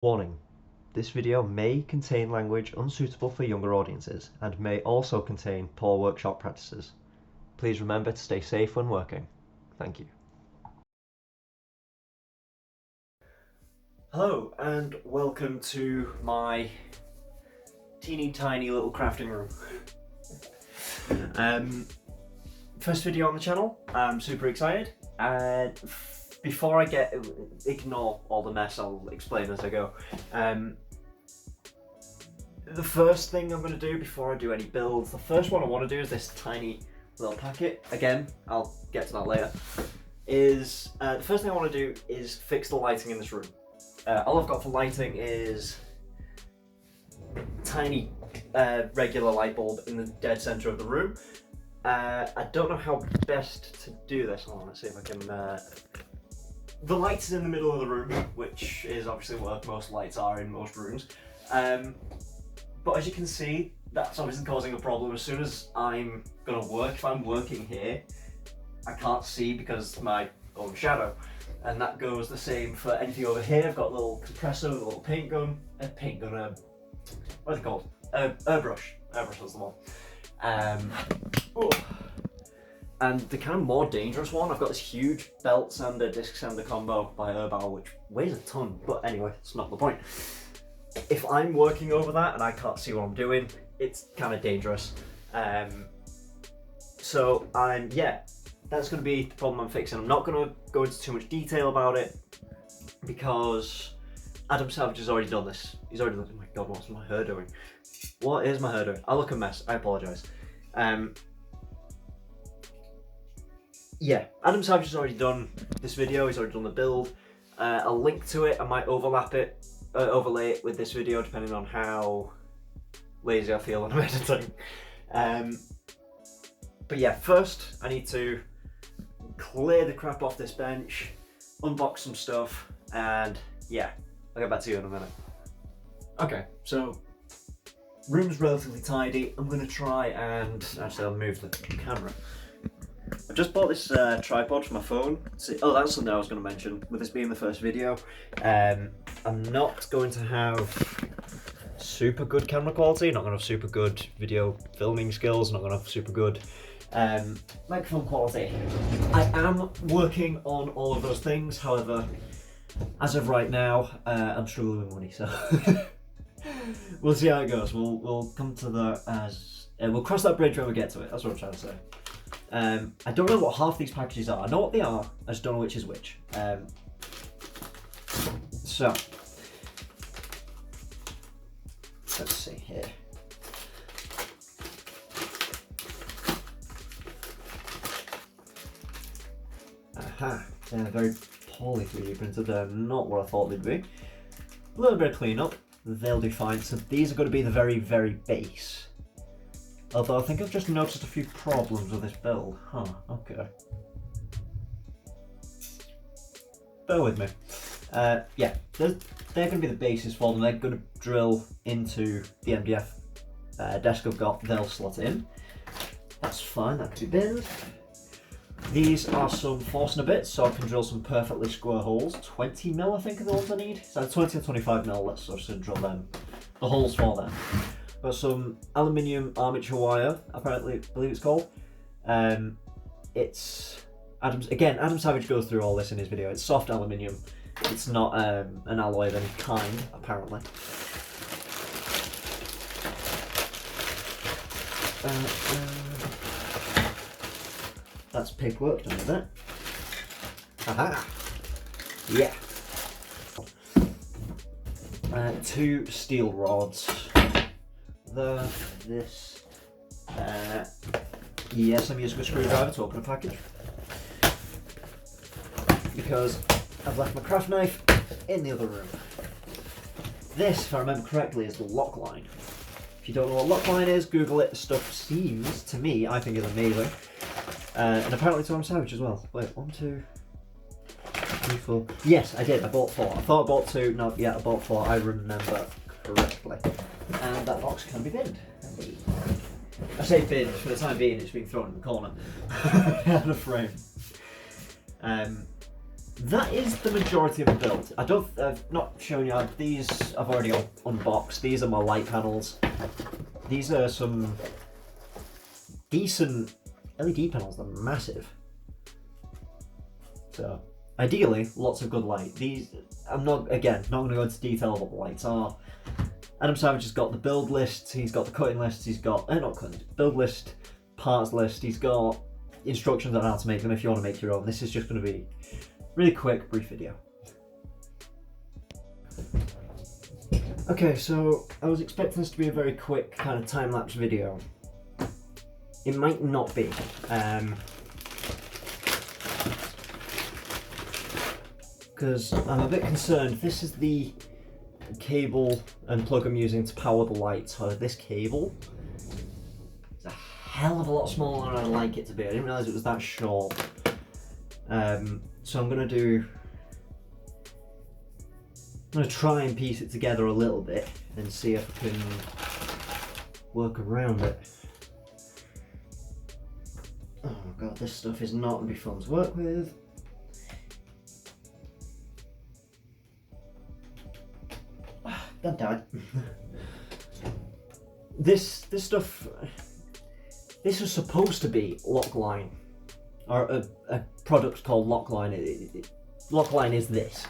Warning: this video may contain language unsuitable for younger audiences and may also contain poor workshop practices. Please remember to stay safe when working. Thank you. Hello and welcome to my teeny tiny little crafting room. First video on the channel. I'm super excited. Before I ignore all the mess, I'll explain as I go. The first thing I'm going to do before I do any builds, the first one I want to do is this tiny little packet. Again, I'll get to that later. The first thing I want to do is fix the lighting in this room. All I've got for lighting is tiny regular light bulb in the dead center of the room. I don't know how best to do this. Hold on, let's see if I can. The light is in the middle of the room, which is obviously where most lights are in most rooms. But as you can see, that's obviously causing a problem. As soon as I'm gonna work, if I'm working here, I can't see because of my own shadow. And that goes the same for anything over here. I've got a little compressor with a little paint gun, what are they called? Airbrush. Airbrush is the one. And the kind of more dangerous one, I've got this huge belt sander, disc sander combo by Opposable, which weighs a ton, but anyway, it's not the point. If I'm working over that and I can't see what I'm doing, it's kind of dangerous. That's going to be the problem I'm fixing. I'm not going to go into too much detail about it because Adam Savage has already done this. He's already looked. Oh my god, what's my hair doing? What is my hair doing? I look a mess. I apologise. Yeah, Adam Savage has already done this video. He's already done the build. I'll link to it. I might overlay it with this video depending on how lazy I feel when I'm editing. But yeah, first I need to clear the crap off this bench, unbox some stuff, and yeah, I'll get back to you in a minute. Okay, so room's relatively tidy. I'm gonna try and actually I'll move the camera. I've just bought this tripod for my phone. Oh, that's something I was going to mention. With this being the first video, I'm not going to have super good camera quality, not going to have super good video filming skills, not going to have super good microphone quality. I am working on all of those things, however, as of right now, I'm struggling with money, so we'll see how it goes. We'll come to that we'll cross that bridge when we get to it. That's what I'm trying to say. I don't know what half these packages are. I know what they are, I just don't know which is which. So, let's see here. Aha, they're very poorly 3D printed. They're not what I thought they'd be. A little bit of cleanup, they'll do fine. So these are going to be the very, very base. Although I think I've just noticed a few problems with this build. Huh, okay. Bear with me. Yeah, they're going to be the bases for them. They're going to drill into the MDF desk I've got. They'll slot in. That's fine, that can be binned. These are some Forstner bits, so I can drill some perfectly square holes. 20mm I think are the ones I need. So 20 or 25mm, let's sort of drill them. The holes for them. Got some aluminium armature wire, apparently, I believe it's called. It's Adam Savage goes through all this in his video. It's soft aluminium. It's not an alloy of any kind, apparently. That's paperwork done with it. Aha! Yeah. 2 steel rods. This. Yes, I'm using a screwdriver to open a package because I've left my craft knife in the other room. This, if I remember correctly, is the lock line. If you don't know what lock line is, Google it. The stuff seems, to me, I think is amazing. And apparently to Adam Savage as well. Wait, 1, 2, 3, 4. Yes, I did. I bought 4. I thought I bought 2. No, yeah, I bought 4. I remember correctly. And that box can be binned. I say binned, for the time being it's being thrown in the corner. Out of frame. that is the majority of the build. I've not shown you, these I've already unboxed. These are my light panels. These are some decent LED panels, they're massive. So, ideally, lots of good light. These, I'm not going to go into detail of what the lights are. Adam Savage has got the build list, he's got the cutting list, he's got, not cutting, build list, parts list, he's got instructions on how to make them if you want to make your own. This is just going to be really quick, brief video. Okay, so I was expecting this to be a very quick kind of time-lapse video. It might not be. Because I'm a bit concerned. This is the cable and plug I'm using to power the lights. So this cable is a hell of a lot smaller than I'd like it to be. I didn't realise it was that short. So I'm going to try and piece it together a little bit and see if I can work around it. Oh god, this stuff is not going to be fun to work with. That died. This stuff, this was supposed to be Lockline, or a product called Lockline. Lockline is this,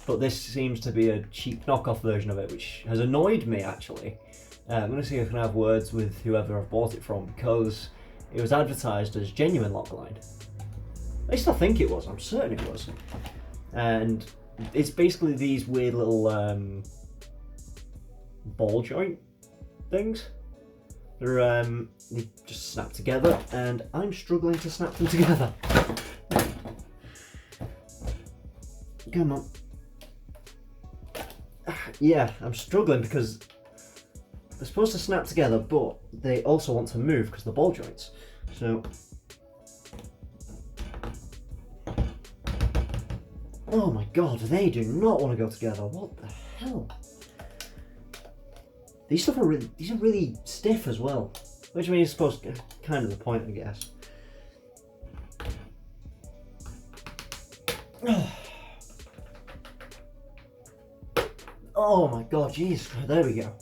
but this seems to be a cheap knockoff version of it, which has annoyed me actually. I'm going to see if I can have words with whoever I've bought it from, because it was advertised as genuine Lockline. At least I think it was, I'm certain it was. And it's basically these weird little ball joint things. They're they just snap together, and I'm struggling to snap them together. Come on. Yeah, I'm struggling because they're supposed to snap together, but they also want to move because they're ball joints. So, oh my god, they do not want to go together. What the hell? These are really stiff as well, which means it's supposed to kind of the point, I guess. Oh my god, jeez, there we go.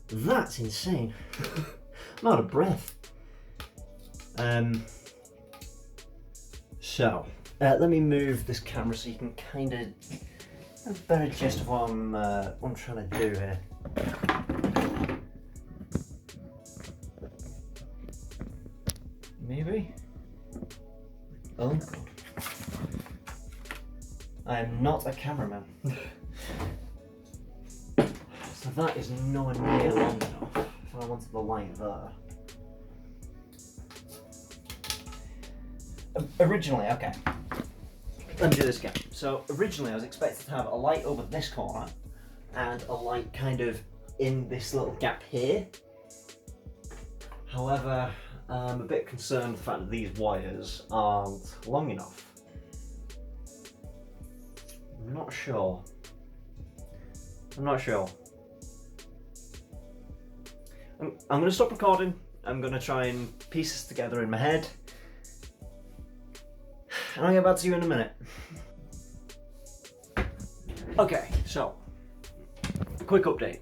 That's insane. I'm out of breath. So, let me move this camera so you can kind of have a better gist of what I'm trying to do here. Maybe? Oh god. I am not a cameraman. So that is nowhere near long enough if I wanted the light there. Originally, okay. Let me do this again. So originally I was expected to have a light over this corner and a light kind of in this little gap here. However, I'm a bit concerned with the fact that these wires aren't long enough. I'm not sure. I'm going to stop recording. I'm going to try and piece this together in my head. And I'll get back to you in a minute. Okay, so, quick update.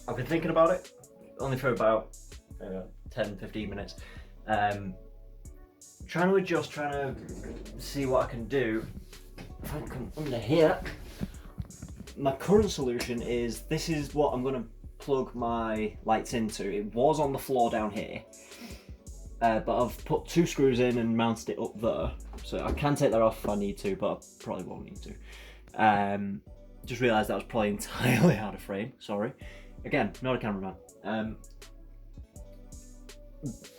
I've been thinking about it, only for about 10-15 minutes. Trying to adjust, trying to see what I can do. If I come under here, my current solution is, this is what I'm going to plug my lights into. It was on the floor down here, but I've put 2 screws in and mounted it up there. So I can take that off if I need to, but I probably won't need to. Just realised that was probably entirely out of frame, sorry. Again, not a cameraman.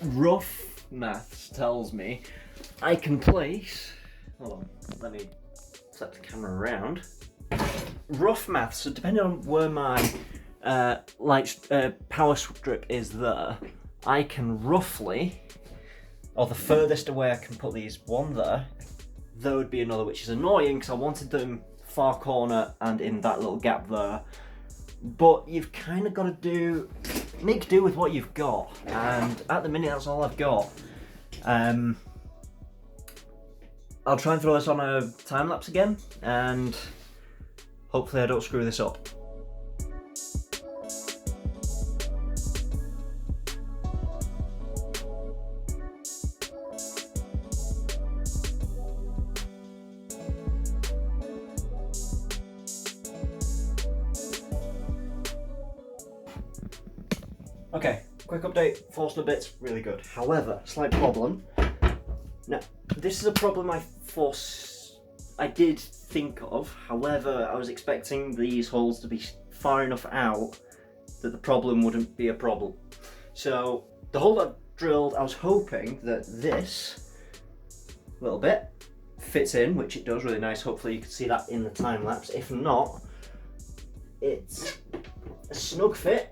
Rough maths tells me I can place, hold on, let me set the camera around. Rough maths, so depending on where my power strip is there, I can roughly, or the furthest away I can put these, one there would be another, which is annoying because I wanted them far corner and in that little gap there. But you've kind of got to make do with what you've got, and at the minute that's all I've got. I'll try and throw this on a time lapse again, and hopefully I don't screw this up. Okay, quick update, Forstner bits, really good. However, slight problem. Now, this is a problem I did think of, however, I was expecting these holes to be far enough out that the problem wouldn't be a problem. So, the hole I've drilled, I was hoping that this little bit fits in, which it does really nice. Hopefully you can see that in the time lapse. If not, it's a snug fit.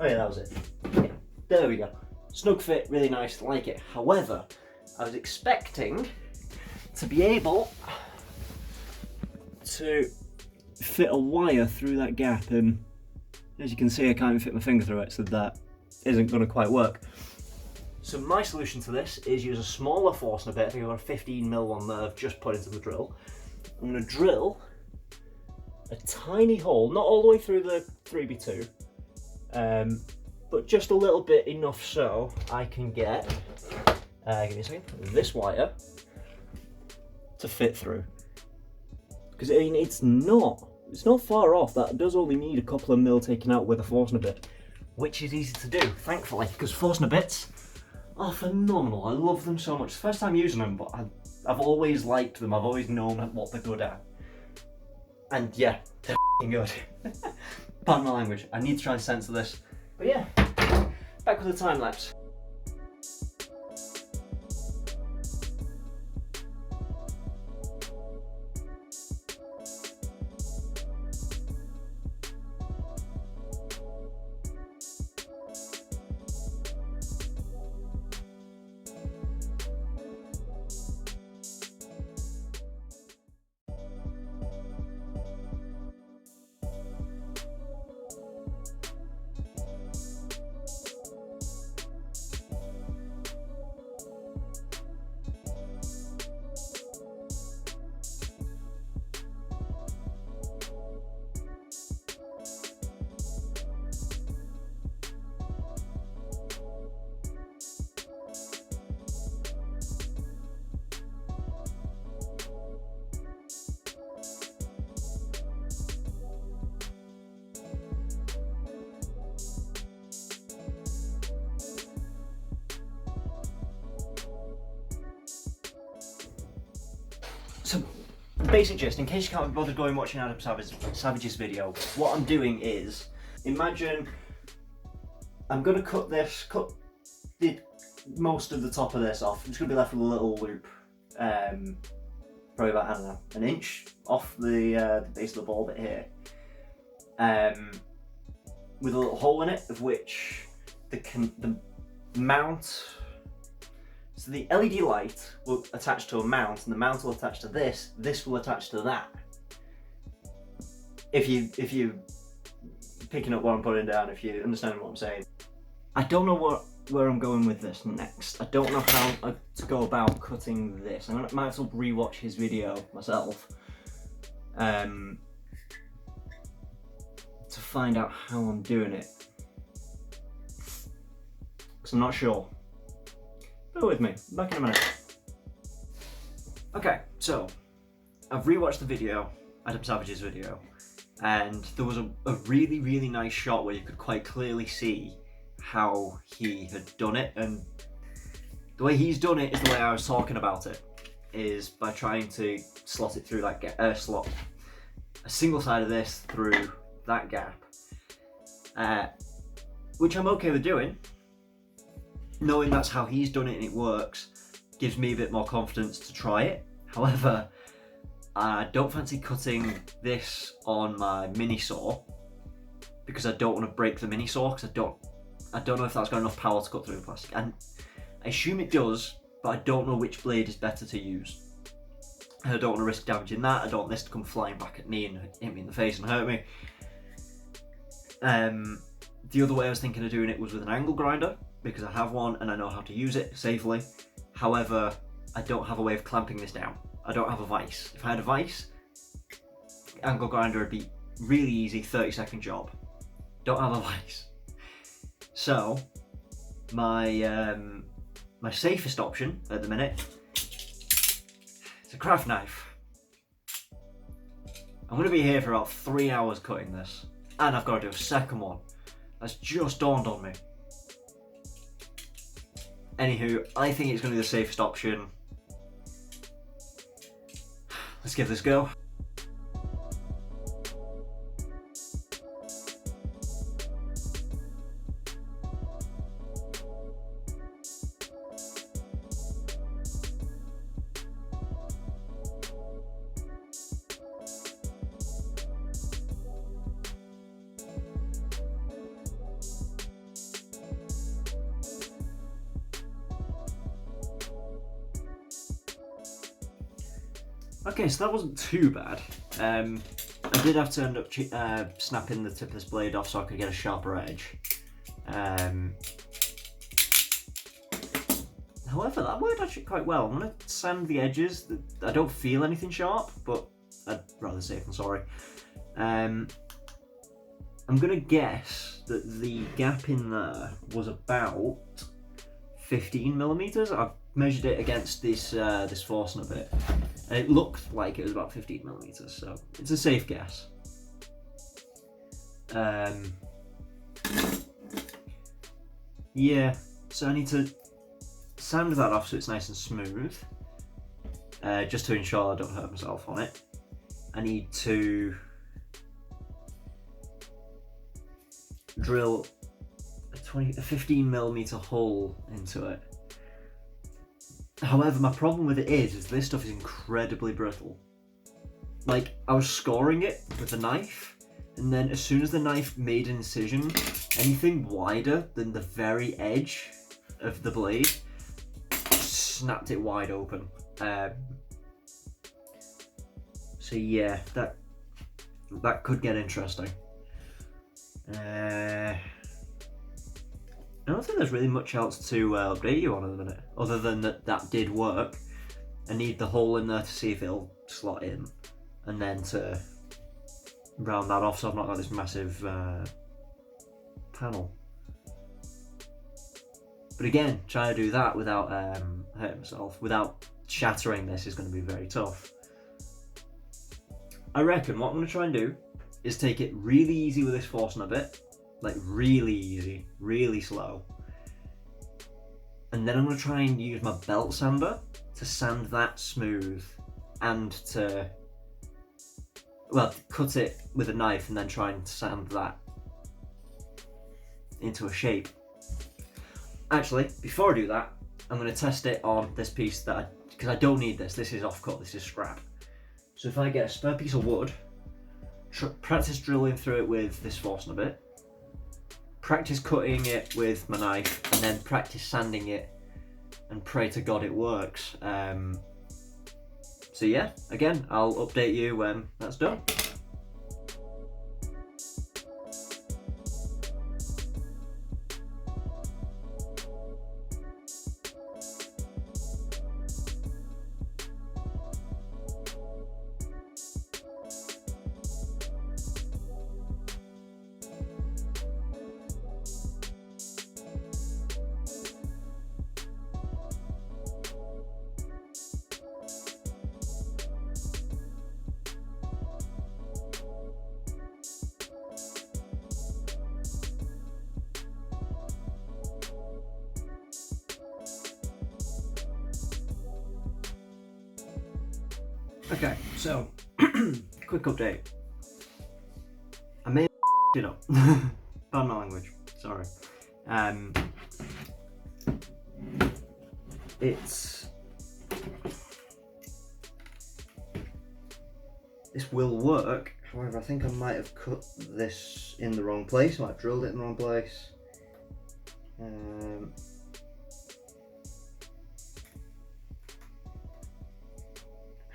Oh yeah, that was it. Yeah, there we go. Snug fit, really nice, like it. However, I was expecting to be able to fit a wire through that gap, and as you can see I can't even fit my finger through it, so that isn't going to quite work. So my solution to this is use a smaller Forstner bit. I think I've got a 15mm one that I've just put into the drill. I'm going to drill a tiny hole, not all the way through the 3x2, but just a little bit, enough so I can get, give me a second, this wire to fit through. Because I mean, it's not far off. That does only need a couple of mil taken out with a Forstner bit, which is easy to do, thankfully, because Forstner bits are phenomenal. I love them so much. It's the first time using them, but I've always liked them. I've always known what they're good at. And yeah, they're f***ing good. Pardon my language. I need to try and censor this. But yeah, back with the time lapse. So, basic gist, in case you can't be bothered going watching Adam Savage's video, what I'm doing is, imagine I'm going to cut most of the top of this off. I'm just going to be left with a little loop, probably about, I don't know, an inch off the base of the ball bit here, with a little hole in it, of which the mount. So the LED light will attach to a mount, and the mount will attach to this. This will attach to that. If you picking up what I'm putting down, if you understand what I'm saying. I don't know where I'm going with this next. I don't know how to go about cutting this. I might have to rewatch his video myself to find out how I'm doing it, because I'm not sure. Bear with me, back in a minute. Okay, so I've rewatched the video, Adam Savage's video, and there was a really, really nice shot where you could quite clearly see how he had done it, and the way he's done it is the way I was talking about it, is by trying to slot it through that slot a single side of this through that gap, which I'm okay with doing. Knowing that's how he's done it and it works gives me a bit more confidence to try it. However, I don't fancy cutting this on my mini saw because I don't want to break the mini saw, because I don't know if that's got enough power to cut through the plastic. And I assume it does, but I don't know which blade is better to use. And I don't want to risk damaging that. I don't want this to come flying back at me and hit me in the face and hurt me. The other way I was thinking of doing it was with an angle grinder, because I have one and I know how to use it safely. However, I don't have a way of clamping this down. I don't have a vise. If I had a vise, angle grinder would be really easy, 30-second job. Don't have a vise. So, my safest option at the minute is a craft knife. I'm going to be here for about 3 hours cutting this, and I've got to do a second one. That's just dawned on me. Anywho, I think it's going to be the safest option. Let's give this a go. Okay, so that wasn't too bad. I did have to end up snapping the tip of this blade off so I could get a sharper edge. However, that worked actually quite well. I'm going to sand the edges. I don't feel anything sharp, but I'd rather safe than sorry. I'm going to guess that the gap in there was about 15mm. I've measured it against this Forstner bit, and it looked like it was about 15mm, so it's a safe guess. Yeah, so I need to sand that off so it's nice and smooth, just to ensure I don't hurt myself on it. I need to drill a 15mm hole into it. However, my problem with it is this stuff is incredibly brittle. Like, I was scoring it with a knife, and then as soon as the knife made an incision, anything wider than the very edge of the blade snapped it wide open. So yeah, that could get interesting. I don't think there's really much else to update you on at the minute, other than that did work. I need the hole in there to see if it'll slot in, and then to round that off so I've not got this massive panel. But again, trying to do that without hurting myself, without shattering this, is going to be very tough. I reckon what I'm going to try and do is take it really easy with this Forstner bit. Like really easy, really slow. And then I'm going to try and use my belt sander to sand that smooth and to, well, cut it with a knife and then try and sand that into a shape. Actually, before I do that, I'm going to test it on this piece because I don't need this. This is off cut, this is scrap. So if I get a spare piece of wood, practice drilling through it with this Forstner bit, practice cutting it with my knife, and then practice sanding it and pray to God it works. So yeah, again, I'll update you when that's done. Okay, so quick update. I may have it up. Pardon my language. Sorry. This will work. However, I think I might have cut this in the wrong place. I might have drilled it in the wrong place.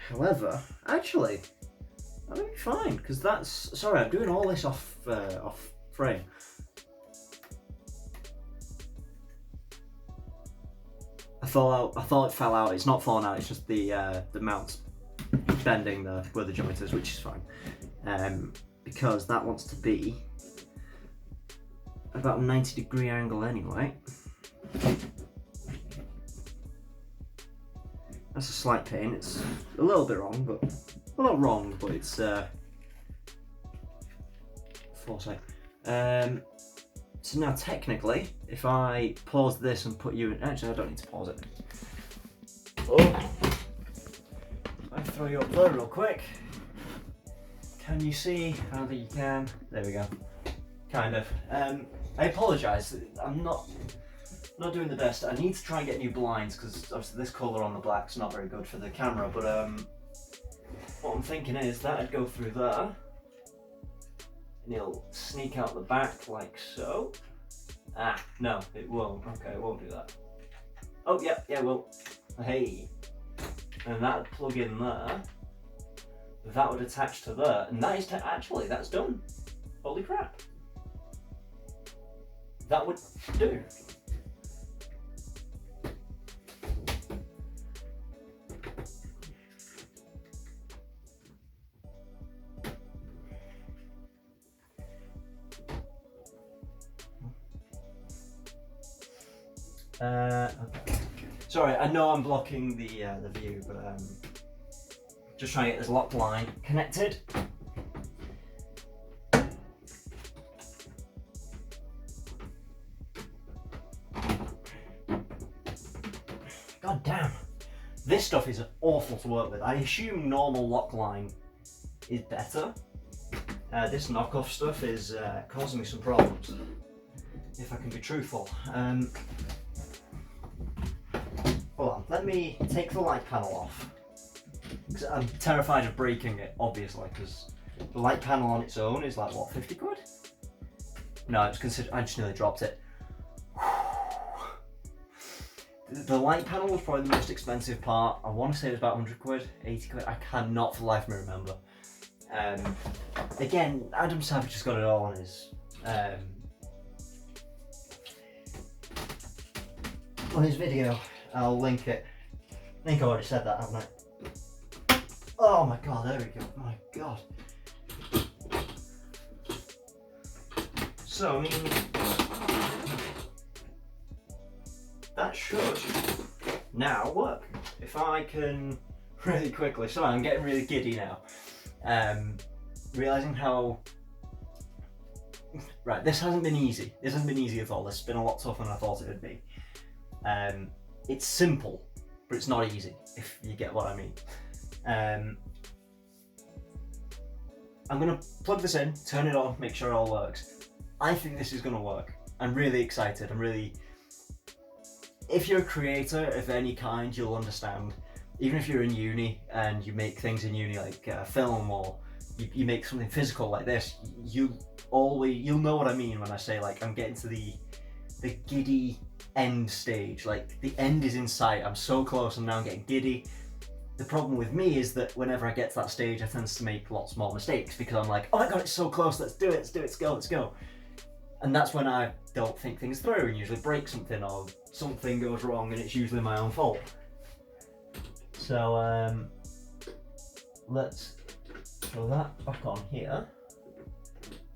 However, actually, that'll be fine, because that's... Sorry, I'm doing all this off frame. I thought it fell out. It's not fallen out. It's just the mount's bending where the joint is, which is fine. Because that wants to be about a 90-degree angle anyway. That's a slight pain. It's a little bit wrong, but well, not wrong, but it's foresight. So now technically, if I pause this and put you in, actually I don't need to pause it. Oh, I throw you up there real quick. Can you see? I don't think you can. There we go. Kind of. I apologise. I'm not doing the best. I need to try and get new blinds because obviously this colour on the black's not very good for the camera. But what I'm thinking is that'd go through there, and it'll sneak out the back like so. Ah, no, it won't. Okay, it won't do that. Oh, yeah, it will. Hey, and that'd plug in there. That would attach to there, and that is actually that's done. Holy crap! That would do. Okay. Sorry, I know I'm blocking the view, but just trying to get this lock line connected. God damn, this stuff is awful to work with. I assume normal lock line is better. This knockoff stuff is causing me some problems, if I can be truthful. Hold on, let me take the light panel off. Because I'm terrified of breaking it, obviously, because the light panel on its own is like, what, 50 quid? No, I just nearly dropped it. The light panel was probably the most expensive part. I want to say it was about 100 quid, 80 quid, I cannot for the life of me remember. Again, Adam Savage has got it all on his video. I'll link it. I think I already said that, haven't I? Oh my god, there we go. My god. So, I mean, that should now work. If I can really quickly, sorry, I'm getting really giddy now. Realising how, right, this hasn't been easy. This hasn't been easy at all. This has been a lot tougher than I thought it would be. It's simple, but it's not easy, if you get what I mean. I'm gonna plug this in, turn it on, make sure it all works. I think this is gonna work. I'm really excited. If you're a creator of any kind, you'll understand. Even if you're in uni and you make things in uni like film, or you make something physical like this, you'll know what I mean when I say, like, I'm getting to the giddy end stage. Like, the end is in sight. I'm so close and now I'm getting giddy. The problem with me is that whenever I get to that stage, I tend to make lots more mistakes because I'm like, oh my god, it's so close, let's do it, let's go. And that's when I don't think things through and usually break something, or something goes wrong, and it's usually my own fault. So let's throw that back on here,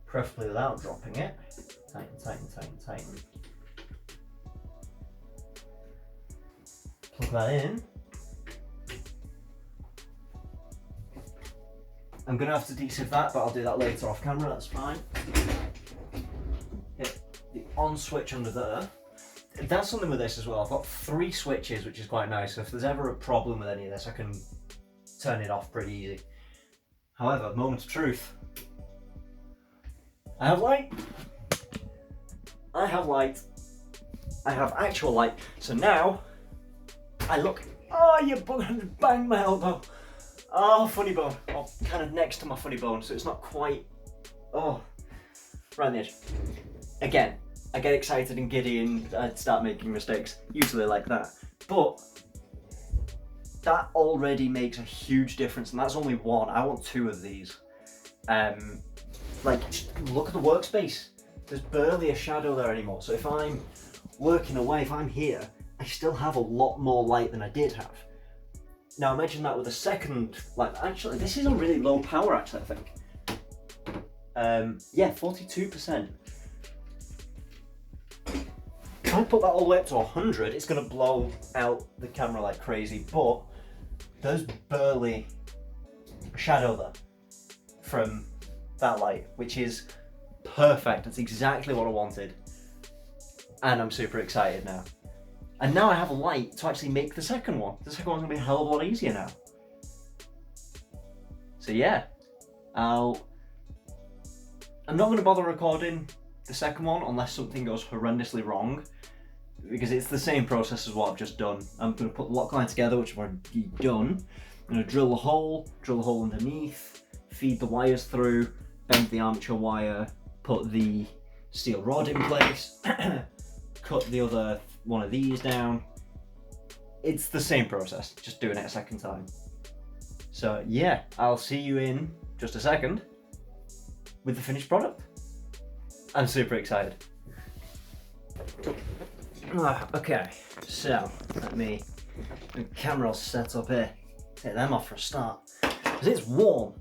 preferably without dropping it. Tighten. Plug that in. I'm going to have to de-sieve that, but I'll do that later off camera, that's fine. Hit the on switch under there. That's something with this as well. I've got 3 switches, which is quite nice. So if there's ever a problem with any of this, I can turn it off pretty easy. However, moment of truth. I have light. I have actual light. So now, I look. Oh, you banged my elbow. Oh, funny bone. Oh, kind of next to my funny bone, so it's not quite. Oh, right on the edge. Again, I get excited and giddy and I start making mistakes, usually like that. But that already makes a huge difference, and that's only one. I want 2 of these. Like, look at the workspace. There's barely a shadow there anymore. So if I'm working away, if I'm here, I still have a lot more light than I did have. Now imagine that with a second light. Actually, this is on really low power actually, I think. Yeah, 42%. If I put that all the way up to 100, it's going to blow out the camera like crazy, but there's barely a shadow there from that light, which is perfect. That's exactly what I wanted. And I'm super excited now. And now I have a light to actually make the second one. The second one's going to be a hell of a lot easier now. So yeah, I'm not going to bother recording the second one unless something goes horrendously wrong, because it's the same process as what I've just done. I'm going to put the lock line together, which I've already done. I'm going to drill the hole underneath, feed the wires through, bend the armature wire, put the steel rod in place, cut the other one of these down. It's the same process, just doing it a second time. So yeah, I'll see you in just a second with the finished product. I'm super excited. Okay, so let me the camera all set up here. Take them off for a start, because it's warm.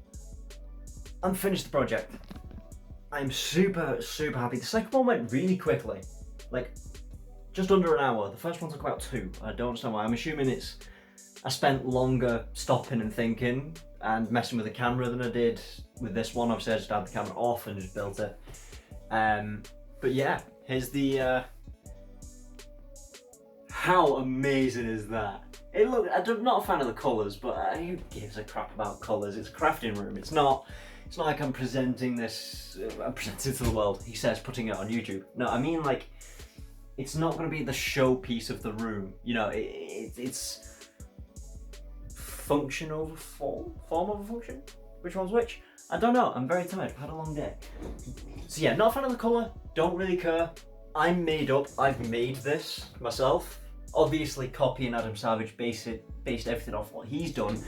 I'm finished the project. I'm super happy. The second one went really quickly, like just under an hour. The first one took about 2. I don't understand why. I'm assuming I spent longer stopping and thinking and messing with the camera than I did with this one. Obviously I just had the camera off and just built it. But yeah, here's the how amazing is that? I'm not a fan of the colours, but who gives a crap about colours? It's a crafting room. It's not like I'm presenting this, I'm presenting to the world, he says, putting it on YouTube. No, I mean like, it's not going to be the showpiece of the room. You know, it's function over form over function? Which one's which? I don't know, I'm very tired, I've had a long day. So yeah, not a fan of the colour, don't really care. I've made this myself. Obviously copying Adam Savage, based everything off what he's done.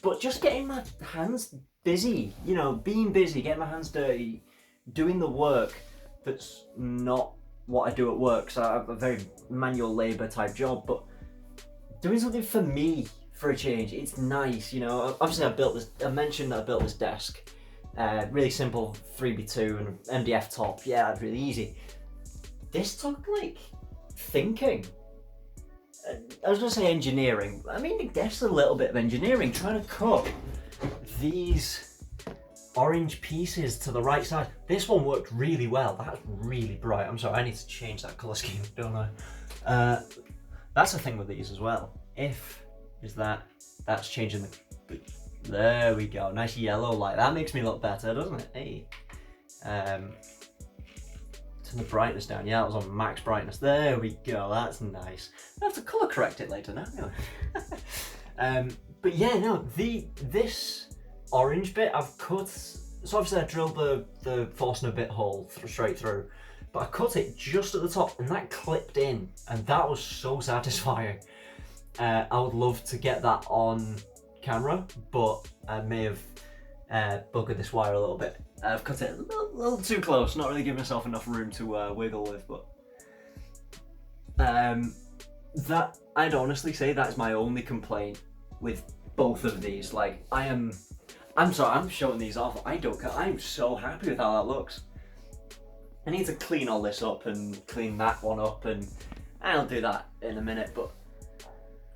But just getting my hands busy, you know, being busy, getting my hands dirty, doing the work that's not what I do at work. So I have a very manual labour type job, but doing something for me for a change, it's nice, you know. Obviously I mentioned that I built this desk, really simple 3x2 and MDF top, yeah, it's really easy. This took like thinking. I was going to say engineering. I mean, I guess a little bit of engineering, trying to cut these orange pieces to the right side. This one worked really well. That's really bright. I'm sorry, I need to change that colour scheme, don't I? That's the thing with these as well. That's changing the, there we go, nice yellow light. That makes me look better, doesn't it? Hey. The brightness down. Yeah, that was on max brightness. There we go. That's nice. I have to colour correct it later now. But yeah, no. This orange bit I've cut. So obviously I drilled the Forstner bit hole straight through, but I cut it just at the top, and that clipped in, and that was so satisfying. I would love to get that on camera, but I may have buggered this wire a little bit. I've cut it a little too close, not really giving myself enough room to wiggle with, but that, I'd honestly say that's my only complaint with both of these. Like, I'm sorry, I'm showing these off, I don't care, I'm so happy with how that looks. I need to clean all this up and clean that one up, and I'll do that in a minute, but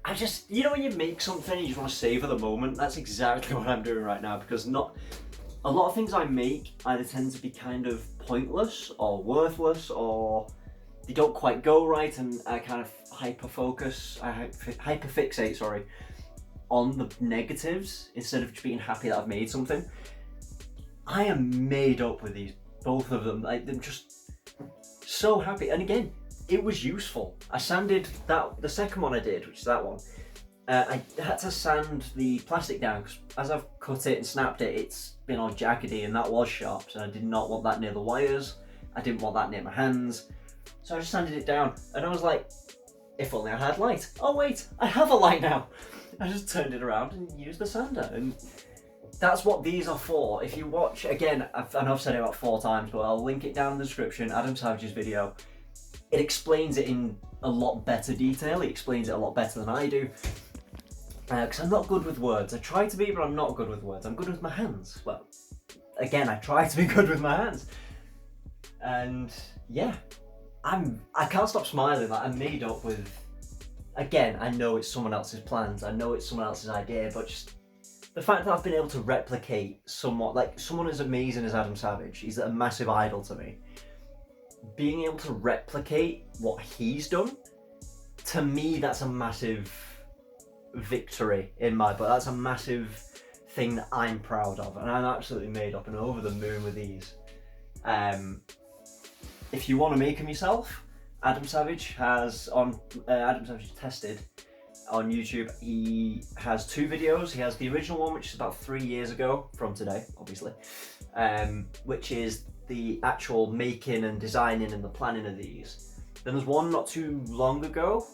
I just, you know when you make something, you just want to savor the moment, that's exactly what I'm doing right now, because a lot of things I make either tend to be kind of pointless or worthless, or they don't quite go right, and I kind of hyperfixate, sorry, on the negatives instead of just being happy that I've made something. I am made up with these, both of them. Like, I'm just so happy. And again, it was useful. I sanded the second one I did, which is that one. I had to sand the plastic down because as I've cut it and snapped it, it's been all jaggedy, and that was sharp, so I did not want that near the wires. I didn't want that near my hands. So I just sanded it down, and I was like, if only I had light. Oh wait, I have a light now. I just turned it around and used the sander, and that's what these are for. If you watch, again, I know I've said it about 4 times, but I'll link it down in the description, Adam Savage's video. it explains it in a lot better detail. He explains it a lot better than I do. Because I'm not good with words. I try to be, but I'm not good with words. I'm good with my hands. Well, again, I try to be good with my hands. And yeah, I can't stop smiling. Like, I'm made up with, again, I know it's someone else's plans. I know it's someone else's idea, but just the fact that I've been able to replicate somewhat, like someone as amazing as Adam Savage, he's a massive idol to me. Being able to replicate what he's done, to me, that's a massive victory in my book. That's a massive thing that I'm proud of, and I'm absolutely made up and over the moon with these. If you want to make them yourself, Adam Savage has on Adam Savage Tested on YouTube. He has 2 videos. He has the original one, which is about 3 years ago from today, obviously, which is the actual making and designing and the planning of these. Then there's one not too long ago,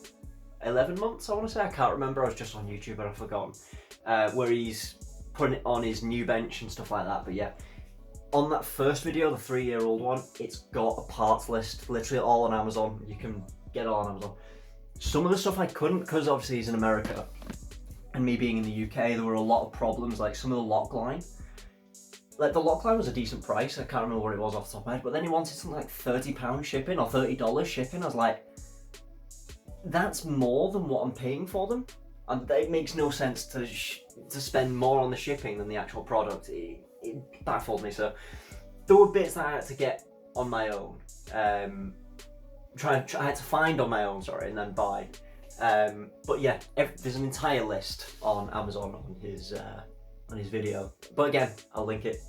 11 months I want to say, I can't remember, I was just on YouTube and I've forgotten, where he's putting it on his new bench and stuff like that. But yeah, on that first video, the 3-year-old one, it's got a parts list, literally all on Amazon. You can get it all on Amazon. Some of the stuff I couldn't, because obviously he's in America, and me being in the UK, there were a lot of problems, like some of the lock line. Like the lock line was a decent price, I can't remember what it was off the top of my head, but then he wanted something like £30 shipping or $30 shipping. I was like, that's more than what I'm paying for them. And it makes no sense to spend more on the shipping than the actual product. It baffled me. So there were bits that I had to get on my own. I had to find on my own, sorry, and then buy. But yeah, there's an entire list on Amazon on his video. But again, I'll link it.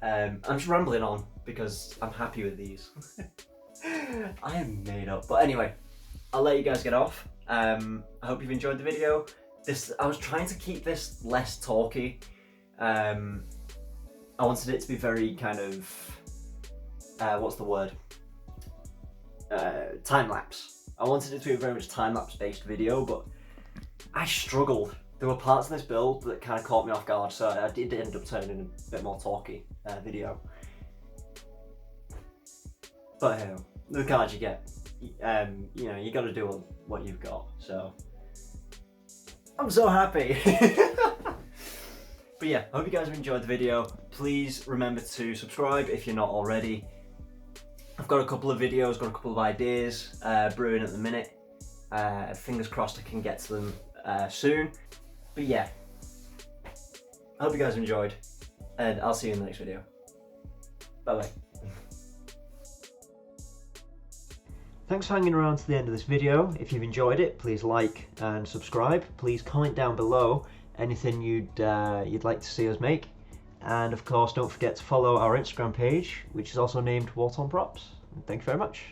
I'm just rambling on because I'm happy with these. I am made up. But anyway, I'll let you guys get off. I hope you've enjoyed the video. I was trying to keep this less talky. I wanted it to be very kind of, what's the word? Time-lapse. I wanted it to be a very much time-lapse based video, but I struggled. There were parts of this build that kind of caught me off guard, so I did end up turning a bit more talky video. But hey, the cards you get, you know, you got to do what you've got. So I'm so happy. But yeah, I hope you guys have enjoyed the video. Please remember to subscribe if you're not already. I've got a couple of videos, got a couple of ideas brewing at the minute. Fingers crossed I can get to them soon. But yeah, I hope you guys enjoyed, and I'll see you in the next video. Bye bye. Thanks for hanging around to the end of this video. If you've enjoyed it, please like and subscribe. Please comment down below anything you'd like to see us make. And of course, don't forget to follow our Instagram page, which is also named Wart On Props. Thank you very much.